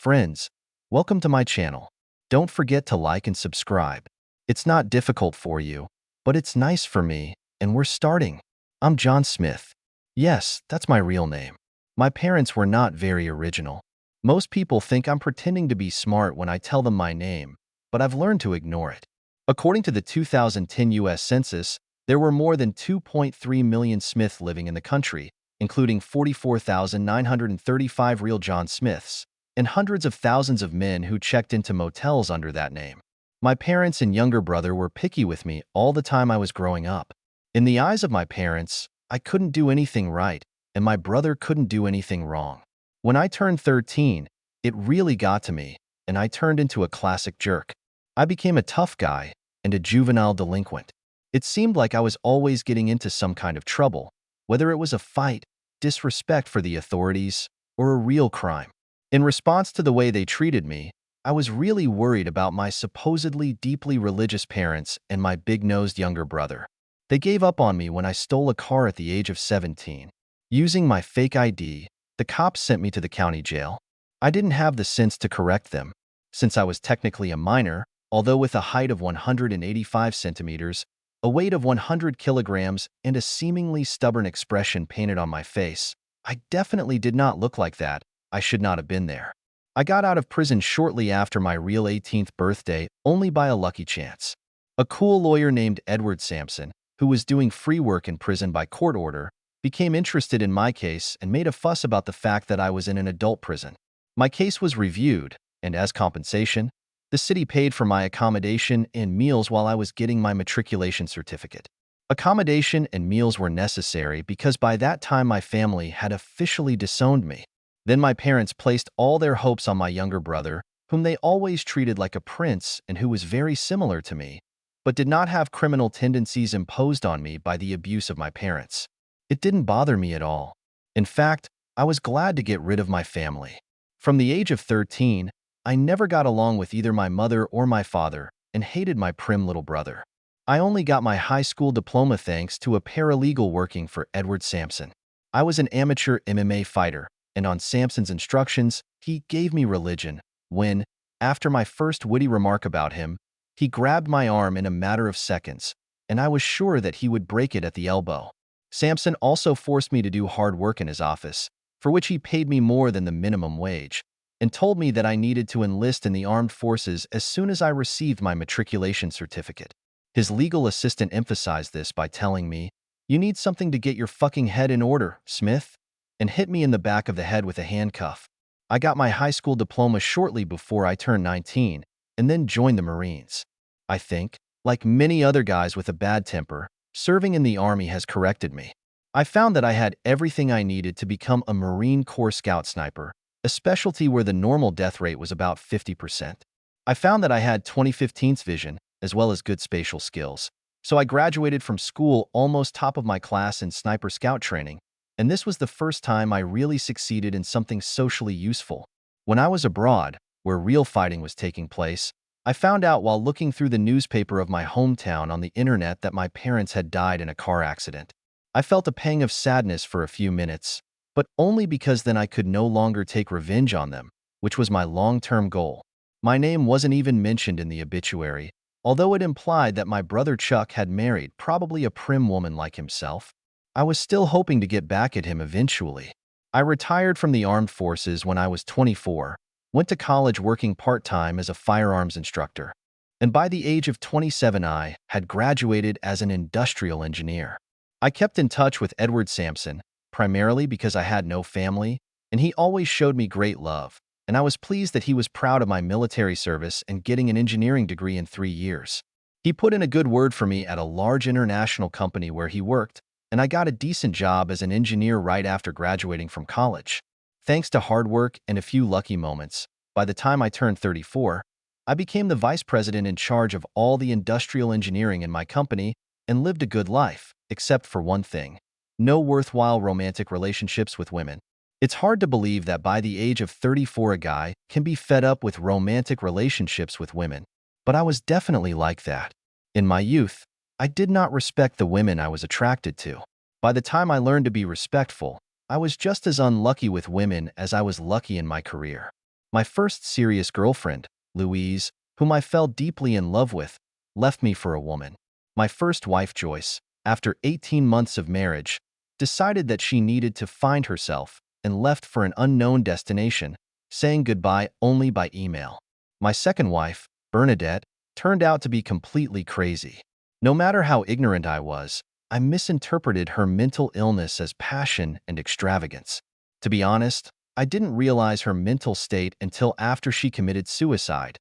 Friends, welcome to my channel. Don't forget to like and subscribe. It's not difficult for you, but it's nice for me, and we're starting. I'm John Smith. Yes, that's my real name. My parents were not very original. Most people think I'm pretending to be smart when I tell them my name, but I've learned to ignore it. According to the 2010 U.S. Census, there were more than 2.3 million Smith living in the country, including 44,935 real John Smiths, and hundreds of thousands of men who checked into motels under that name. My parents and younger brother were picky with me all the time I was growing up. In the eyes of my parents, I couldn't do anything right, and my brother couldn't do anything wrong. When I turned 13, it really got to me, and I turned into a classic jerk. I became a tough guy and a juvenile delinquent. It seemed like I was always getting into some kind of trouble, whether it was a fight, disrespect for the authorities, or a real crime. In response to the way they treated me, I was really worried about my supposedly deeply religious parents and my big-nosed younger brother. They gave up on me when I stole a car at the age of 17. Using my fake ID, the cops sent me to the county jail. I didn't have the sense to correct them. Since I was technically a minor, although with a height of 185 centimeters, a weight of 100 kilograms, and a seemingly stubborn expression painted on my face, I definitely did not look like that. I should not have been there. I got out of prison shortly after my real 18th birthday, only by a lucky chance. A cool lawyer named Edward Sampson, who was doing free work in prison by court order, became interested in my case and made a fuss about the fact that I was in an adult prison. My case was reviewed, and as compensation, the city paid for my accommodation and meals while I was getting my matriculation certificate. Accommodation and meals were necessary because by that time my family had officially disowned me. Then my parents placed all their hopes on my younger brother, whom they always treated like a prince and who was very similar to me, but did not have criminal tendencies imposed on me by the abuse of my parents. It didn't bother me at all. In fact, I was glad to get rid of my family. From the age of 13, I never got along with either my mother or my father and hated my prim little brother. I only got my high school diploma thanks to a paralegal working for Edward Sampson. I was an amateur MMA fighter, and on Sampson's instructions, he gave me religion when, after my first witty remark about him, he grabbed my arm in a matter of seconds, and I was sure that he would break it at the elbow. Sampson also forced me to do hard work in his office, for which he paid me more than the minimum wage, and told me that I needed to enlist in the armed forces as soon as I received my matriculation certificate. His legal assistant emphasized this by telling me, "You need something to get your fucking head in order, Smith," and hit me in the back of the head with a handcuff. I got my high school diploma shortly before I turned 19 and then joined the Marines. I think, like many other guys with a bad temper, serving in the Army has corrected me. I found that I had everything I needed to become a Marine Corps Scout Sniper, a specialty where the normal death rate was about 50%. I found that I had 20/15 vision, as well as good spatial skills, so I graduated from school almost top of my class in Sniper Scout training, and this was the first time I really succeeded in something socially useful. When I was abroad, where real fighting was taking place, I found out while looking through the newspaper of my hometown on the internet that my parents had died in a car accident. I felt a pang of sadness for a few minutes, but only because then I could no longer take revenge on them, which was my long-term goal. My name wasn't even mentioned in the obituary, although it implied that my brother Chuck had married probably a prim woman like himself. I was still hoping to get back at him eventually. I retired from the armed forces when I was 24, went to college working part-time as a firearms instructor, and by the age of 27 I had graduated as an industrial engineer. I kept in touch with Edward Sampson, primarily because I had no family, and he always showed me great love, and I was pleased that he was proud of my military service and getting an engineering degree in 3 years. He put in a good word for me at a large international company where he worked, and I got a decent job as an engineer right after graduating from college. Thanks to hard work and a few lucky moments, by the time I turned 34, I became the vice president in charge of all the industrial engineering in my company and lived a good life, except for one thing: no worthwhile romantic relationships with women. It's hard to believe that by the age of 34 a guy can be fed up with romantic relationships with women, but I was definitely like that. In my youth, I did not respect the women I was attracted to. By the time I learned to be respectful, I was just as unlucky with women as I was lucky in my career. My first serious girlfriend, Louise, whom I fell deeply in love with, left me for a woman. My first wife, Joyce, after 18 months of marriage, decided that she needed to find herself and left for an unknown destination, saying goodbye only by email. My second wife, Bernadette, turned out to be completely crazy. No matter how ignorant I was, I misinterpreted her mental illness as passion and extravagance. To be honest, I didn't realize her mental state until after she committed suicide,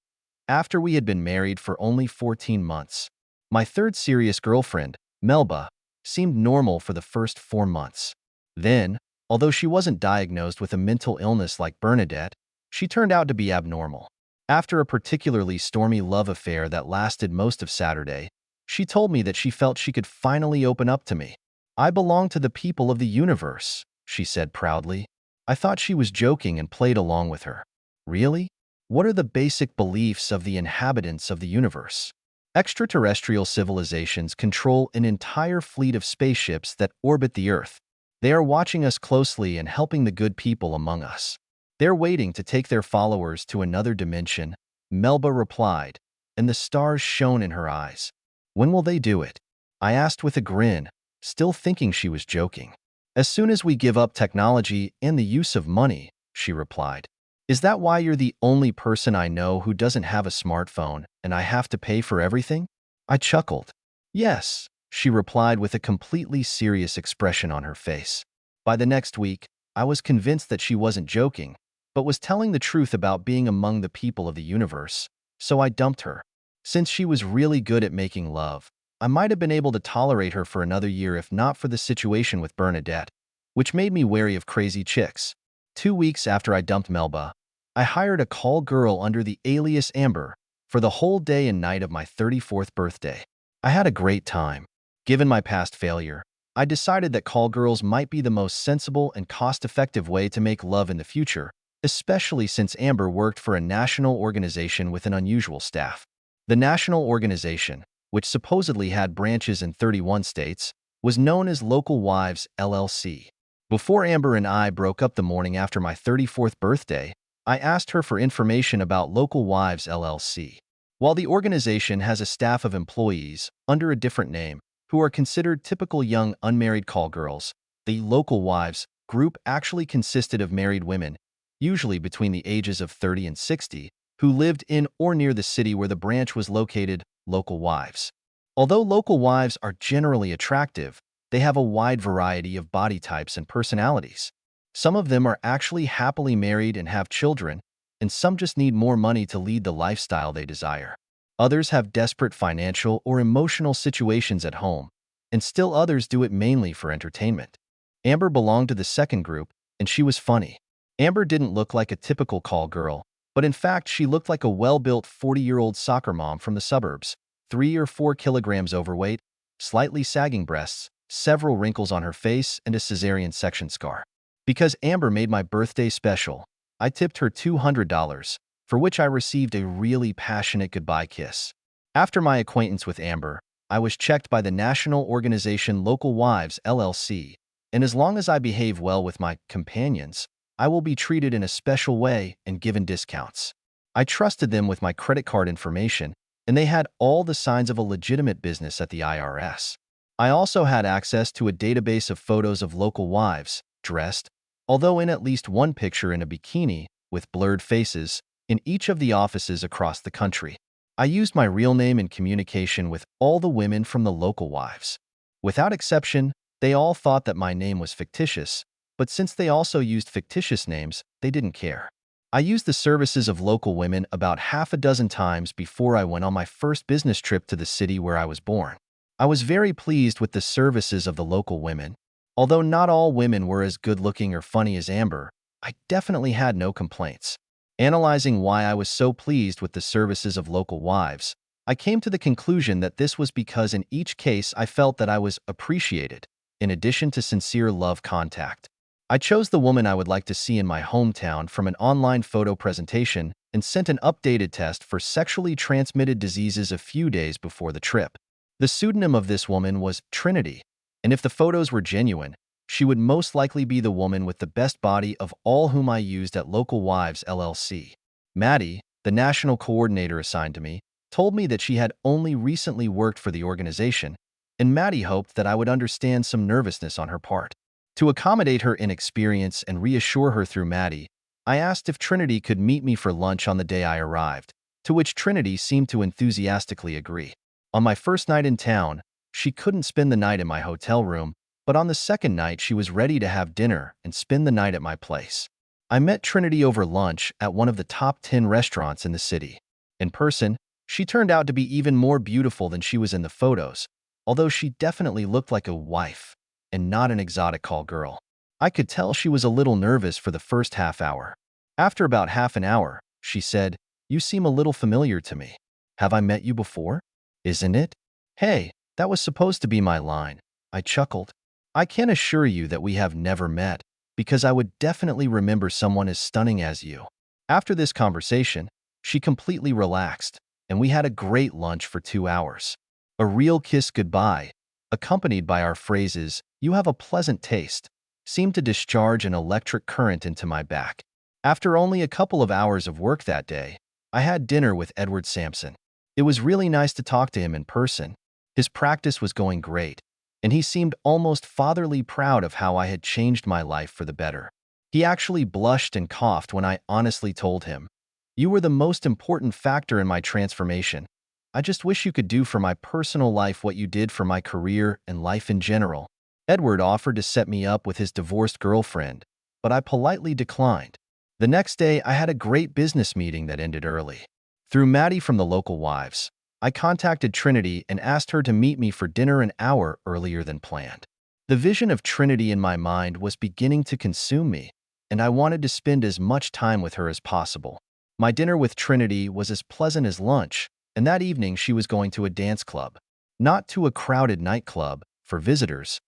after we had been married for only 14 months. My third serious girlfriend, Melba, seemed normal for the first 4 months. Then, although she wasn't diagnosed with a mental illness like Bernadette, she turned out to be abnormal. After a particularly stormy love affair that lasted most of Saturday, she told me that she felt she could finally open up to me. "I belong to the people of the universe," she said proudly. I thought she was joking and played along with her. Really? What are the basic beliefs of the inhabitants of the universe? Extraterrestrial civilizations control an entire fleet of spaceships that orbit the Earth. They are watching us closely and helping the good people among us. They're waiting to take their followers to another dimension, Melba replied, and the stars shone in her eyes. When will they do it? I asked with a grin, still thinking she was joking. As soon as we give up technology and the use of money, she replied. Is that why you're the only person I know who doesn't have a smartphone and I have to pay for everything? I chuckled. Yes, she replied with a completely serious expression on her face. By the next week, I was convinced that she wasn't joking, but was telling the truth about being among the people of the universe, so I dumped her. Since she was really good at making love, I might have been able to tolerate her for another year if not for the situation with Bernadette, which made me wary of crazy chicks. 2 weeks after I dumped Melba, I hired a call girl under the alias Amber for the whole day and night of my 34th birthday. I had a great time. Given my past failure, I decided that call girls might be the most sensible and cost-effective way to make love in the future, especially since Amber worked for a national organization with an unusual staff. The national organization, which supposedly had branches in 31 states, was known as Local Wives LLC. Before Amber and I broke up the morning after my 34th birthday, I asked her for information about Local Wives LLC. While the organization has a staff of employees under a different name who are considered typical young unmarried call girls, the Local Wives group actually consisted of married women, usually between the ages of 30 and 60, who lived in or near the city where the branch was located. Local Wives. Although local wives are generally attractive, they have a wide variety of body types and personalities. Some of them are actually happily married and have children, and some just need more money to lead the lifestyle they desire. Others have desperate financial or emotional situations at home, and still others do it mainly for entertainment. Amber belonged to the second group, and she was funny. Amber didn't look like a typical call girl, but in fact she looked like a well-built 40-year-old soccer mom from the suburbs, 3 or 4 kilograms overweight, slightly sagging breasts, several wrinkles on her face, and a cesarean section scar. Because Amber made my birthday special, I tipped her $200, for which I received a really passionate goodbye kiss. After my acquaintance with Amber, I was checked by the national organization Local Wives LLC, and as long as I behave well with my companions, I will be treated in a special way and given discounts. I trusted them with my credit card information, and they had all the signs of a legitimate business at the IRS. I also had access to a database of photos of local wives, dressed, although in at least one picture in a bikini, with blurred faces, in each of the offices across the country. I used my real name in communication with all the women from the Local Wives. Without exception, they all thought that my name was fictitious, but since they also used fictitious names, they didn't care. I used the services of local women about half a dozen times before I went on my first business trip to the city where I was born. I was very pleased with the services of the local women. Although not all women were as good-looking or funny as Amber, I definitely had no complaints. Analyzing why I was so pleased with the services of Local Wives, I came to the conclusion that this was because in each case I felt that I was appreciated, in addition to sincere love contact. I chose the woman I would like to see in my hometown from an online photo presentation and sent an updated test for sexually transmitted diseases a few days before the trip. The pseudonym of this woman was Trinity, and if the photos were genuine, she would most likely be the woman with the best body of all whom I used at Local Wives LLC. Maddie, the national coordinator assigned to me, told me that she had only recently worked for the organization, and Maddie hoped that I would understand some nervousness on her part. To accommodate her inexperience and reassure her through Maddie, I asked if Trinity could meet me for lunch on the day I arrived, to which Trinity seemed to enthusiastically agree. On my first night in town, she couldn't spend the night in my hotel room, but on the second night she was ready to have dinner and spend the night at my place. I met Trinity over lunch at one of the top 10 restaurants in the city. In person, she turned out to be even more beautiful than she was in the photos, although she definitely looked like a wife and not an exotic call girl. I could tell she was a little nervous for the first half hour. After about half an hour, she said, "You seem a little familiar to me. Have I met you before? Isn't it?" "Hey, that was supposed to be my line." I chuckled. "I can assure you that we have never met, because I would definitely remember someone as stunning as you." After this conversation, she completely relaxed, and we had a great lunch for 2 hours. A real kiss goodbye, accompanied by our phrases, "You have a pleasant taste," seemed to discharge an electric current into my back. After only a couple of hours of work that day, I had dinner with Edward Sampson. It was really nice to talk to him in person. His practice was going great, and he seemed almost fatherly proud of how I had changed my life for the better. He actually blushed and coughed when I honestly told him, "You were the most important factor in my transformation. I just wish you could do for my personal life what you did for my career and life in general." Edward offered to set me up with his divorced girlfriend, but I politely declined. The next day, I had a great business meeting that ended early. Through Maddie from the local wives, I contacted Trinity and asked her to meet me for dinner an hour earlier than planned. The vision of Trinity in my mind was beginning to consume me, and I wanted to spend as much time with her as possible. My dinner with Trinity was as pleasant as lunch, and that evening she was going to a dance club. Not to a crowded nightclub for visitors,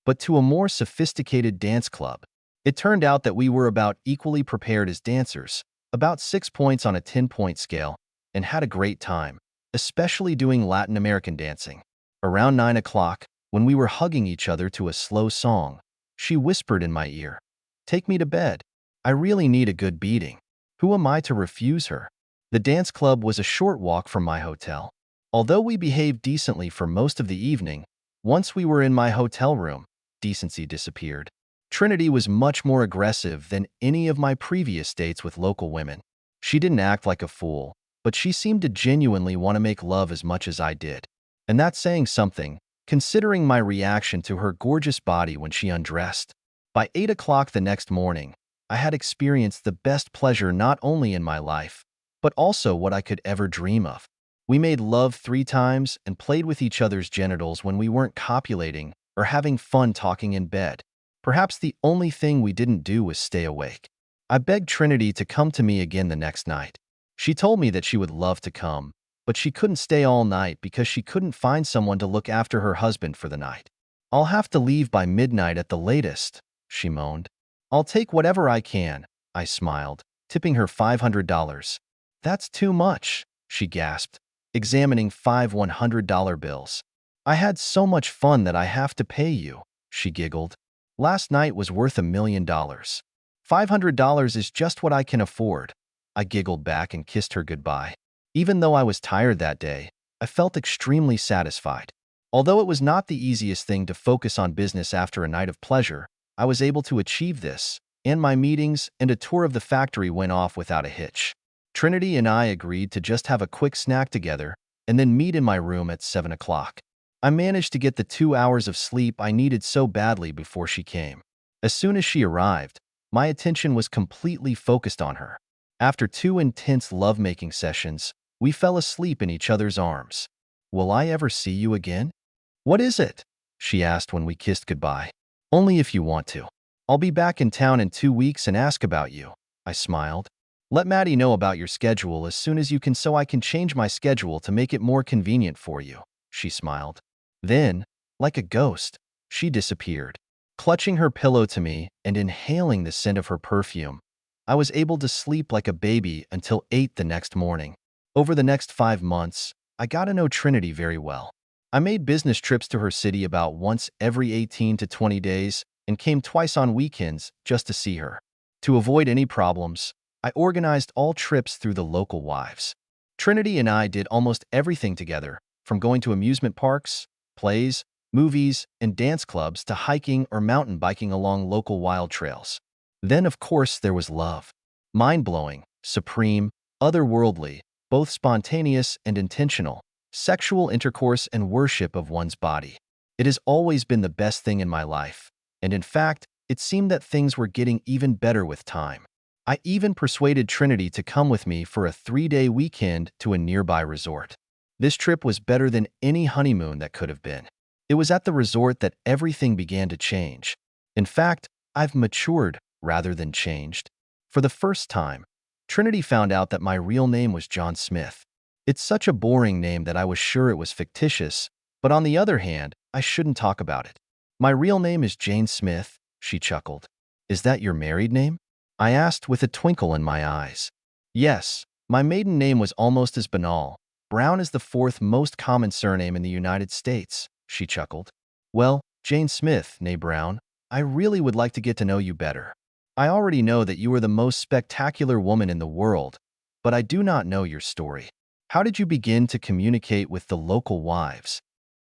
but to a more sophisticated dance club. It turned out that we were about equally prepared as dancers, about 6 points on a 10-point scale, and had a great time, especially doing Latin American dancing. Around 9 o'clock, when we were hugging each other to a slow song, she whispered in my ear, "Take me to bed. I really need a good beating." Who am I to refuse her? The dance club was a short walk from my hotel. Although we behaved decently for most of the evening, once we were in my hotel room, decency disappeared. Trinity was much more aggressive than any of my previous dates with local women. She didn't act like a fool, but she seemed to genuinely want to make love as much as I did. And that's saying something, considering my reaction to her gorgeous body when she undressed. By 8 o'clock the next morning, I had experienced the best pleasure not only in my life, but also what I could ever dream of. We made love 3 times and played with each other's genitals when we weren't copulating or having fun talking in bed. Perhaps the only thing we didn't do was stay awake. I begged Trinity to come to me again the next night. She told me that she would love to come, but she couldn't stay all night because she couldn't find someone to look after her husband for the night. "I'll have to leave by midnight at the latest," she moaned. "I'll take whatever I can," I smiled, tipping her $500. "That's too much," she gasped, examining 5 $100 bills. "I had so much fun that I have to pay you," she giggled. "Last night was worth $1 million. $500 is just what I can afford." I giggled back and kissed her goodbye. Even though I was tired that day, I felt extremely satisfied. Although it was not the easiest thing to focus on business after a night of pleasure, I was able to achieve this, and my meetings and a tour of the factory went off without a hitch. Trinity and I agreed to just have a quick snack together and then meet in my room at 7 o'clock. I managed to get the 2 hours of sleep I needed so badly before she came. As soon as she arrived, my attention was completely focused on her. After 2 intense lovemaking sessions, we fell asleep in each other's arms. "Will I ever see you again?" "What is it?" she asked when we kissed goodbye. "Only if you want to. I'll be back in town in 2 weeks and ask about you." I smiled. "Let Maddie know about your schedule as soon as you can so I can change my schedule to make it more convenient for you," she smiled. Then, like a ghost, she disappeared. Clutching her pillow to me and inhaling the scent of her perfume, I was able to sleep like a baby until 8 the next morning. Over the next 5 months, I got to know Trinity very well. I made business trips to her city about once every 18 to 20 days and came twice on weekends just to see her. To avoid any problems, I organized all trips through the local wives. Trinity and I did almost everything together, from going to amusement parks, plays, movies, and dance clubs to hiking or mountain biking along local wild trails. Then, of course, there was love. Mind-blowing, supreme, otherworldly, both spontaneous and intentional, sexual intercourse and worship of one's body. It has always been the best thing in my life, and in fact, it seemed that things were getting even better with time. I even persuaded Trinity to come with me for a 3-day weekend to a nearby resort. This trip was better than any honeymoon that could have been. It was at the resort that everything began to change. In fact, I've matured rather than changed. For the first time, Trinity found out that my real name was John Smith. It's such a boring name that I was sure it was fictitious, but on the other hand, I shouldn't talk about it. My real name is Jane Smith, she chuckled. Is that your married name? I asked with a twinkle in my eyes. Yes, my maiden name was almost as banal. Brown is the fourth most common surname in the United States, she chuckled. Well, Jane Smith, née Brown, I really would like to get to know you better. I already know that you are the most spectacular woman in the world, but I do not know your story. How did you begin to communicate with the local wives?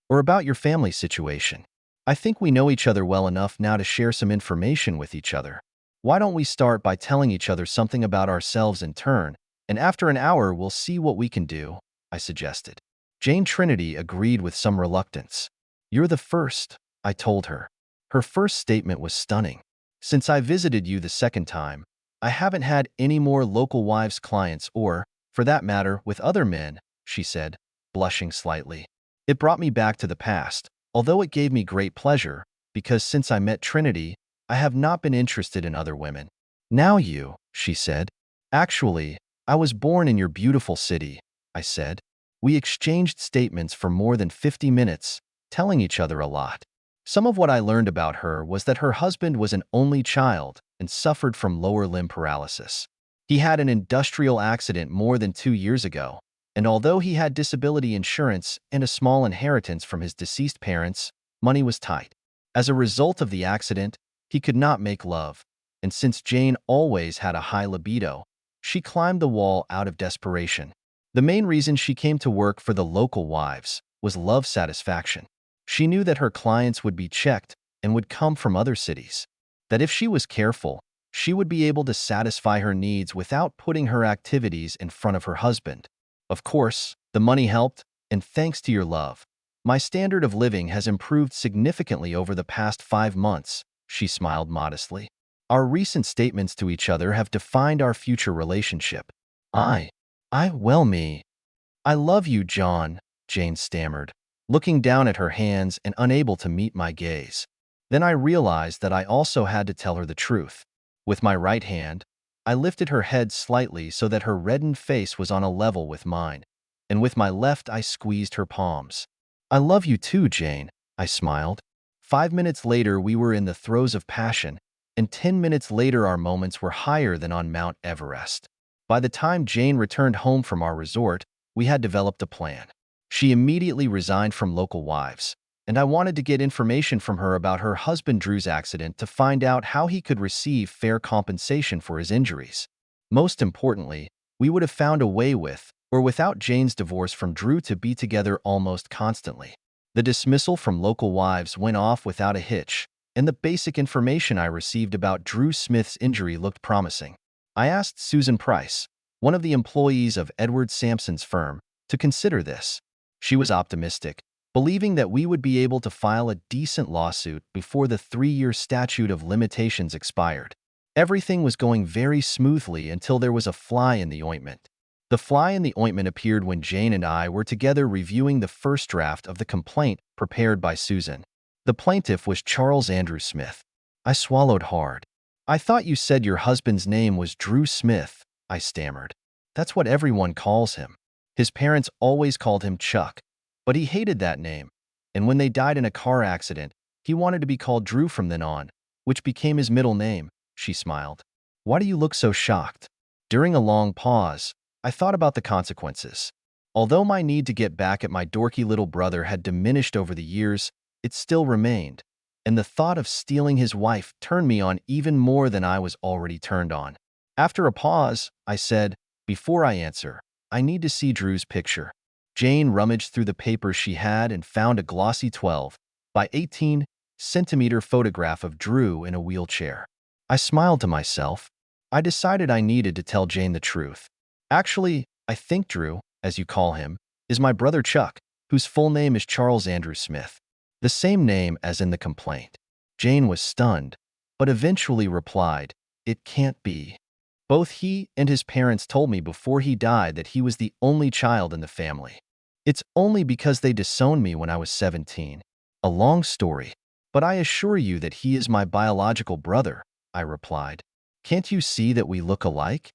Or about your family situation? I think we know each other well enough now to share some information with each other. Why don't we start by telling each other something about ourselves in turn, and after an hour we'll see what we can do, I suggested. Jane Trinity agreed with some reluctance. You're the first, I told her. Her first statement was stunning. Since I visited you the second time, I haven't had any more local wives clients or, for that matter, with other men, she said, blushing slightly. It brought me back to the past, although it gave me great pleasure, because since I met Trinity, I have not been interested in other women. Now you, she said. Actually, I was born in your beautiful city, I said. We exchanged statements for more than 50 minutes, telling each other a lot. Some of what I learned about her was that her husband was an only child and suffered from lower limb paralysis. He had an industrial accident more than 2 years ago, and although he had disability insurance and a small inheritance from his deceased parents, money was tight. As a result of the accident, he could not make love, and since Jane always had a high libido, she climbed the wall out of desperation. The main reason she came to work for the local wives was love satisfaction. She knew that her clients would be checked and would come from other cities, that if she was careful, she would be able to satisfy her needs without putting her activities in front of her husband. Of course, the money helped, and thanks to your love, my standard of living has improved significantly over the past 5 months, she smiled modestly. Our recent statements to each other have defined our future relationship. I love you, John, Jane stammered, looking down at her hands and unable to meet my gaze. Then I realized that I also had to tell her the truth. With my right hand, I lifted her head slightly so that her reddened face was on a level with mine, and with my left I squeezed her palms. I love you too, Jane, I smiled. 5 minutes later we were in the throes of passion, and 10 minutes later our moments were higher than on Mount Everest. By the time Jane returned home from our resort, we had developed a plan. She immediately resigned from local wives, and I wanted to get information from her about her husband Drew's accident to find out how he could receive fair compensation for his injuries. Most importantly, we would have found a way with, or without Jane's divorce from Drew to be together almost constantly. The dismissal from local wives went off without a hitch, and the basic information I received about Drew Smith's injury looked promising. I asked Susan Price, one of the employees of Edward Sampson's firm, to consider this. She was optimistic, believing that we would be able to file a decent lawsuit before the 3-year statute of limitations expired. Everything was going very smoothly until there was a fly in the ointment. The fly in the ointment appeared when Jane and I were together reviewing the first draft of the complaint prepared by Susan. The plaintiff was Charles Andrew Smith. I swallowed hard. I thought you said your husband's name was Drew Smith, I stammered. That's what everyone calls him. His parents always called him Chuck, but he hated that name, and when they died in a car accident, he wanted to be called Drew from then on, which became his middle name, she smiled. Why do you look so shocked? During a long pause, I thought about the consequences. Although my need to get back at my dorky little brother had diminished over the years, it still remained, and the thought of stealing his wife turned me on even more than I was already turned on. After a pause, I said, "Before I answer, I need to see Drew's picture." Jane rummaged through the papers she had and found a glossy 12 by 18 centimeter photograph of Drew in a wheelchair. I smiled to myself. I decided I needed to tell Jane the truth. "Actually, I think Drew, as you call him, is my brother Chuck, whose full name is Charles Andrew Smith. The same name as in the complaint." Jane was stunned, but eventually replied, "It can't be. Both he and his parents told me before he died that he was the only child in the family. It's only because they disowned me when I was 17. A long story, but I assure you that he is my biological brother," I replied. "Can't you see that we look alike?"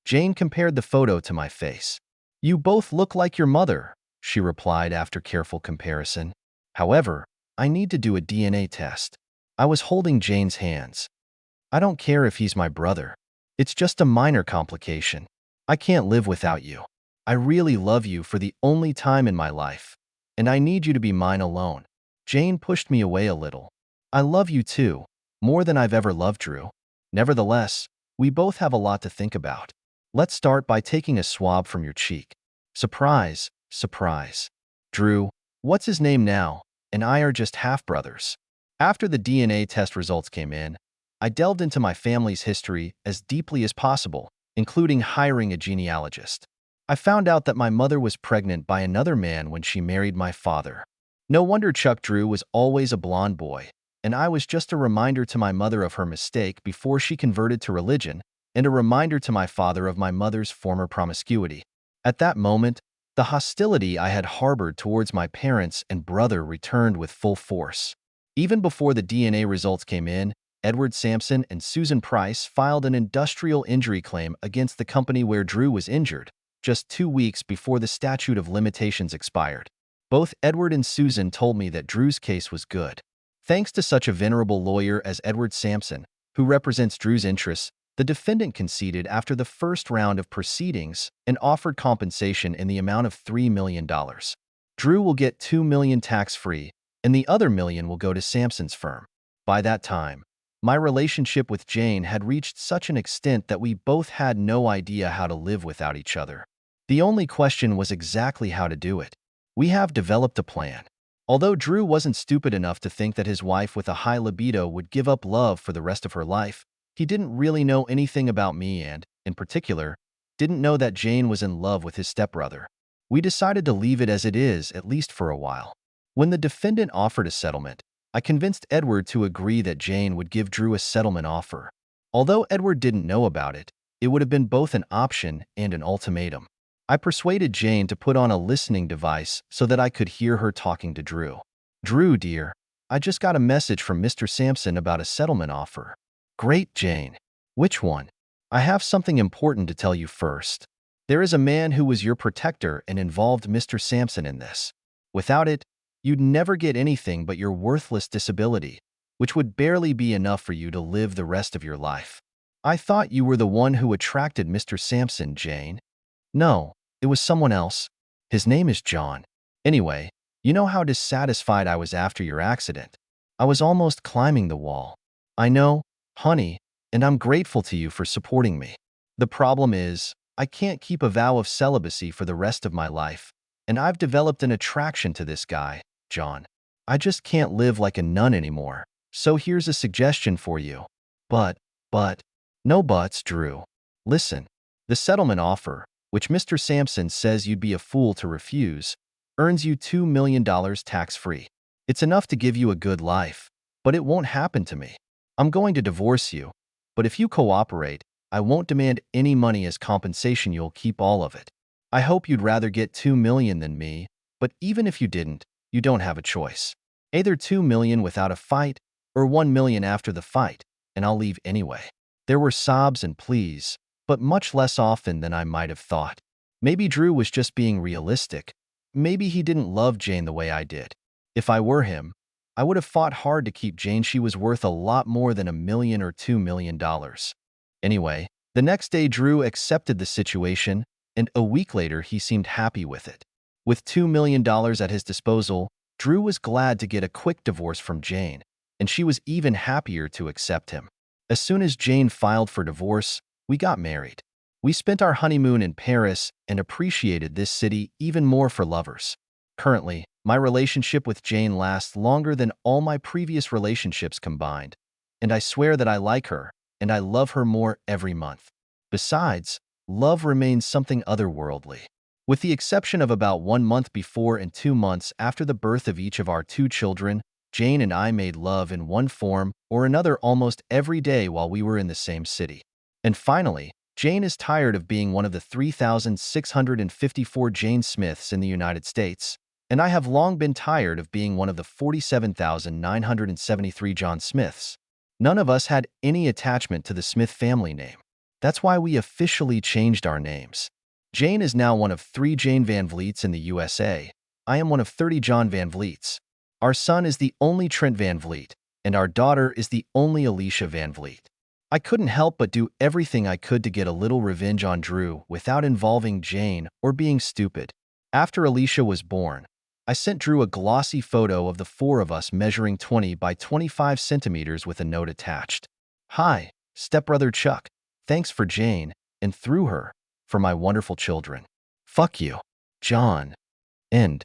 Jane compared the photo to my face. "You both look like your mother," she replied after careful comparison. "However, I need to do a DNA test." I was holding Jane's hands. "I don't care if he's my brother. It's just a minor complication. I can't live without you. I really love you for the only time in my life, and I need you to be mine alone." Jane pushed me away a little. "I love you too, more than I've ever loved Drew. Nevertheless, we both have a lot to think about. Let's start by taking a swab from your cheek." Surprise, surprise. Drew, what's his name now, and I are just half-brothers. After the DNA test results came in, I delved into my family's history as deeply as possible, including hiring a genealogist. I found out that my mother was pregnant by another man when she married my father. No wonder Chuck Drew was always a blonde boy, and I was just a reminder to my mother of her mistake before she converted to religion, and a reminder to my father of my mother's former promiscuity. At that moment, the hostility I had harbored towards my parents and brother returned with full force. Even before the DNA results came in, Edward Sampson and Susan Price filed an industrial injury claim against the company where Drew was injured, just 2 weeks before the statute of limitations expired. Both Edward and Susan told me that Drew's case was good. Thanks to such a venerable lawyer as Edward Sampson, who represents Drew's interests, the defendant conceded after the first round of proceedings and offered compensation in the amount of $3 million. Drew will get $2 million tax-free, and the other $1 million will go to Sampson's firm. By that time, my relationship with Jane had reached such an extent that we both had no idea how to live without each other. The only question was exactly how to do it. We have developed a plan. Although Drew wasn't stupid enough to think that his wife with a high libido would give up love for the rest of her life, he didn't really know anything about me and, in particular, didn't know that Jane was in love with his stepbrother. We decided to leave it as it is, at least for a while. When the defendant offered a settlement, I convinced Edward to agree that Jane would give Drew a settlement offer. Although Edward didn't know about it, it would have been both an option and an ultimatum. I persuaded Jane to put on a listening device so that I could hear her talking to Drew. "Drew, dear, I just got a message from Mr. Sampson about a settlement offer." "Great, Jane. Which one?" "I have something important to tell you first. There is a man who was your protector and involved Mr. Sampson in this. Without it, you'd never get anything but your worthless disability, which would barely be enough for you to live the rest of your life. I thought you were the one who attracted Mr. Sampson, Jane." "No, it was someone else. His name is John. Anyway, you know how dissatisfied I was after your accident. I was almost climbing the wall." "I know, honey, and I'm grateful to you for supporting me. The problem is, I can't keep a vow of celibacy for the rest of my life, and I've developed an attraction to this guy, John. I just can't live like a nun anymore, so here's a suggestion for you." But, no buts, Drew. Listen, the settlement offer, which Mr. Sampson says you'd be a fool to refuse, earns you $2 million tax-free. It's enough to give you a good life, but it won't happen to me. I'm going to divorce you, but if you cooperate, I won't demand any money as compensation. You'll keep all of it. I hope you'd rather get $2 million than me, but even if you didn't, you don't have a choice. Either $2 million without a fight or $1 million after the fight, and I'll leave anyway." There were sobs and pleas, but much less often than I might have thought. Maybe Drew was just being realistic. Maybe he didn't love Jane the way I did. If I were him, I would have fought hard to keep Jane. She was worth a lot more than $1 million or $2 million. Anyway, the next day Drew accepted the situation, and a week later he seemed happy with it. With $2 million at his disposal, Drew was glad to get a quick divorce from Jane, and she was even happier to accept him. As soon as Jane filed for divorce, We got married. We spent our honeymoon in Paris and appreciated this city even more for lovers. Currently, my relationship with Jane lasts longer than all my previous relationships combined, and I swear that I like her and I love her more every month. Besides, love remains something otherworldly. With the exception of about 1 month before and 2 months after the birth of each of our two children, Jane and I made love in one form or another almost every day while we were in the same city. And finally, Jane is tired of being one of the 3,654 Jane Smiths in the United States, and I have long been tired of being one of the 47,973 John Smiths. None of us had any attachment to the Smith family name. That's why we officially changed our names. Jane is now one of 3 Jane Van Vliets in the USA. I am one of 30 John Van Vliets. Our son is the only Trent Van Vliet, and our daughter is the only Alicia Van Vliet. I couldn't help but do everything I could to get a little revenge on Drew without involving Jane or being stupid. After Alicia was born, I sent Drew a glossy photo of the 4 of us measuring 20 by 25 centimeters with a note attached. Hi, stepbrother Chuck. Thanks for Jane, and through her, for my wonderful children. Fuck you, John. End.